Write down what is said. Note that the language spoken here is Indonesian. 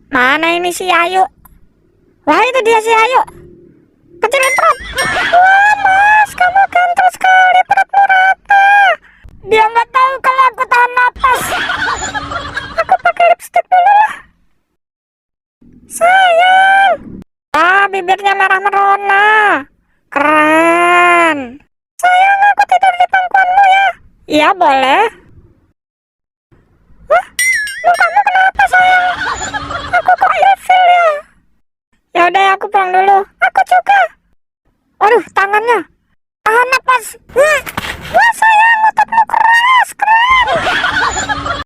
Mana ini si Ayu? Wah, itu dia si Ayu. Kecilin perut. Wah, Mas, kamu ganteng sekali, perutmu rata. Dia nggak tahu kalau aku tahan napas. Aku pakai lipstick dulu lah. Sayang. Ah, bibirnya merah merona. Keren. Sayang, aku tidur di pangkuanmu ya. Iya, boleh. Wah, mukamu kenapa sayang? Aku kok ilfil ya? Ya udah, aku pulang dulu. Aku juga. Aduh, tangannya. Tahan napas. Wah, sayang, ototmu keras, keren.